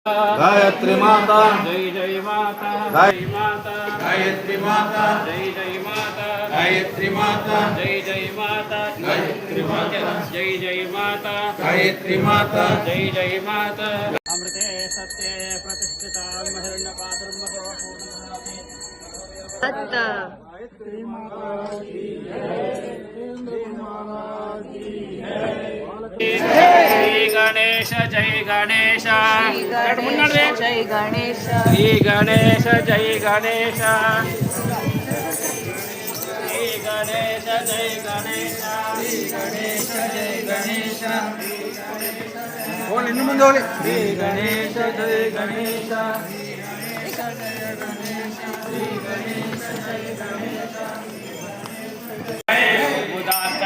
गायत्री माता जय जय माता गाय जय माता गायत्री माता जय जय माता गायत्री माता जय जय माता गायत्री माता जय जय माता गायत्री माता जय जय माता अमृते सत्ये प्रतिष्ठिता हिरण्यपात्रं पूर्णमदामि गायत्री माता की श्री गणेश जय गणेश जय गणेश श्री गणेश जय गणेश श्री गणेश जय गणेश श्री गणेश जय गणेश श्री गणेश जय गणेश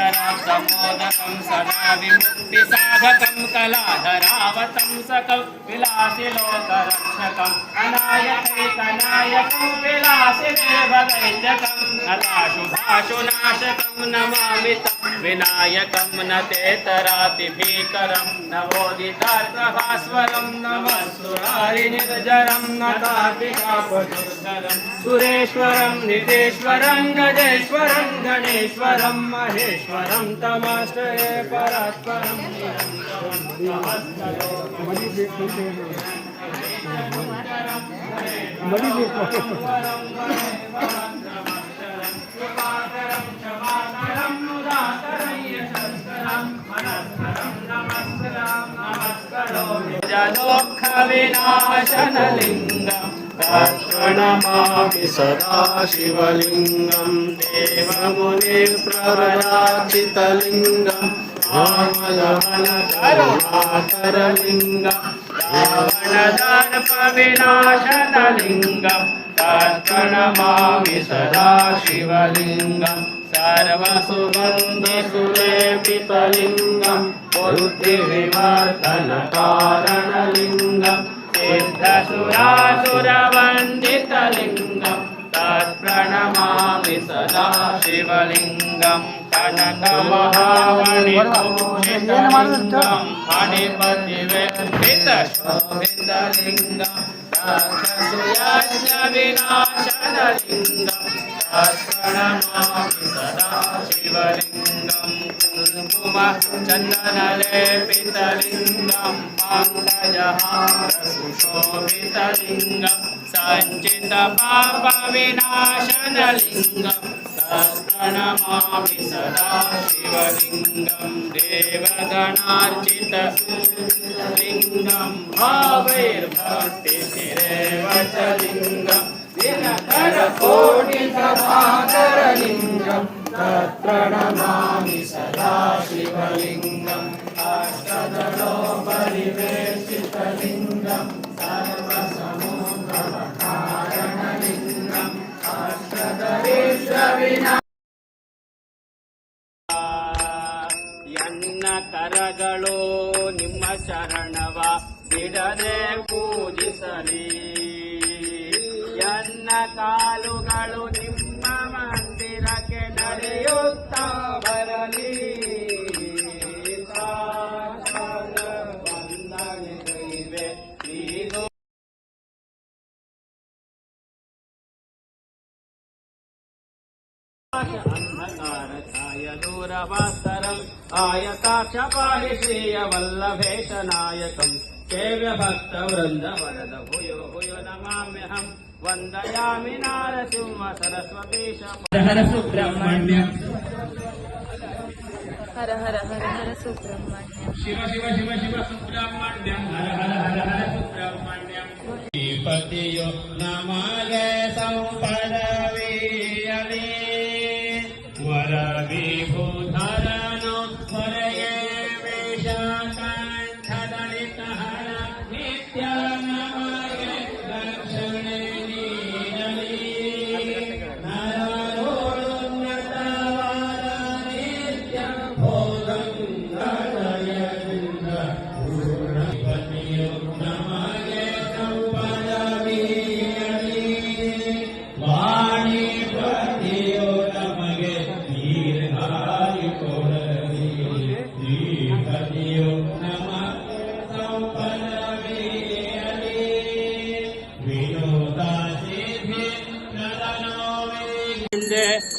उदात्तराब्धमोदकं सदा विमुक्तिसाधकं कलाधरावतं सकं विलासिलोकरक्षकम् अनायकैकनायकं विलासिदेवदैत्यकं हताशुभाशुनाशकं नमामि तं विनायकं न तेतरातिभीकरं नवोदितार्कभास्वरं नमः सुरारिनिर्जरं न कार्तिकापदुर्धरं सुरेश्वरं निधेश्वरं गजेश्वरं गणेश्वरं महेश्वरं तमाश्रये परात्परं दुःखविनाशनलिङ्गं प्रणमामि सदा शिवलिङ्गं देवमुनिप्रवराचितलिङ्गं रामदहनकरुणाकरलिङ्गं रावणदर्पविनाशनलिङ्गं प्रणमामि सदा शिवलिङ्गं सर्वसुगन्धिसुलेपितलिङ्गं बुद्धिविवर्धनकारणलिङ्गं सिद्धसुरासुरवन्दितलिङ्गं तत्प्रणमामि सदा शिवलिङ्गं कनकमहामणिभूषितलिङ्गं फणिपतिवेदितशोभितलिङ्गं राक्षसुयज्ञविनाशनलिङ्गं तत्प्रणमामि सदा शिवलिङ्गं कुङ्कुमचन्दनलेपितलिङ्गं पङ्कजहारसुशोभितलिङ्गं सञ्चितपापविनाशनलिङ्गं तत्प्रणमामि सदा शिवलिङ्गं देवगणार्चितलिङ्गं भावैर्भक्तिभिरेव च लिङ्गं दिनकरकोटिप्रभाकरलिङ्गं तत्प्रणमामि सदा शिवलिङ्गं अष्टदलोपरिवेष्टितलिङ्गं सर्वसमुद्रवकारणलिङ्गं अष्टदरीश्वविना ಎನ್ನ ಕರಗಳು ನಿಮ್ಮ ಶರಣವ ಬಿಡದೆ ಪೂಜಿಸಲಿ ಎನ್ನ ಕಾಲುಗಳು ನಿಮ್ಮ ಮಂದಿರಕ್ಕೆ ನಡೆಯುತ್ತಾ ಬರಲಿ ವಂದನೆಗೈವೆ ನೀನು ಅಂಧಕಾರ ಛಾಯ ದೂರವಾಸ್ತರಂ ಆಯತಾಕ್ಷ ಪಾಹಿ ಶ್ರೀಯ ವಲ್ಲಭೇಶನಾಯಕಂ ಸೇವ್ಯ ಭಕ್ತ ವೃಂದ ವರದ ಭೂಯೋ ಭೂಯೋ ನಮಾಮ್ಯಹಂ ವಂದಯಾಮಿ ನಾರಸಿಂಹ ಸರಸ್ವತೀಶ ಹರ ಸುಬ್ರಹ್ಮಣ್ಯ हर हर हर हर सुब्रह्मण्य ಶಿವ ಶಿವ ಶಿವ ಶಿವ ಸುಬ್ರಹ್ಮಣ್ಯಂ ಹರ ಹರ ಹರ ಹರ ಸುಬ್ರಹ್ಮಣ್ಯಂ ಪತಿಯೋ ನಮಗೆ ಸಂಪದವೀಯಲಿ ವರ ವಿಭೂಧರನು ಹೊರೆಯೇ ವೇಷಕಂಠದಳಿತ ಹರ ನಿತ್ಯ ನಮಗೆ ರಕ್ಷಣೆ ನೀಡಲಿ ನರರೋನ್ನತವಾದ ನಿತ್ಯ ಭೋಗಂಗದಯದಿಂದ ಪೂರ್ಣ ಪತಿಯು ನಮಗೆ ಸಂಪದವೀಯಲಿ ವಾಣಿ ಪತಿಯು ನಮಗೆ ದೀರ್ಘಾಯು ಕೊಡಲಿ ಶ್ರೀಪತಿಯು ನಮಗೆ ಸಂಪದವೀಯಲಿ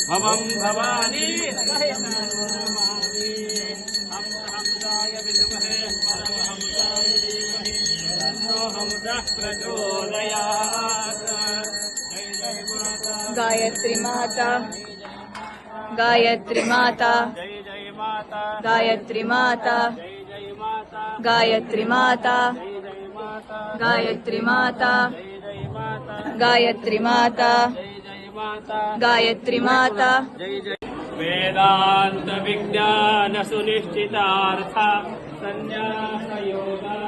भवं भवानी नमामि हंसाय विद्महे परमहंसाय धीमहि तन्नो हंसः प्रचोदयात् जय जय माता गायत्री माता गायत्री माता जय जय माता गायत्री माता जय जय माता गायत्री माता जय जय माता गायत्री माता जय जय माता गायत्री माता जय जय माता गायत्री माता जय जय वेदांत विज्ञान सुनिश्चितार्थ संन्यास योगा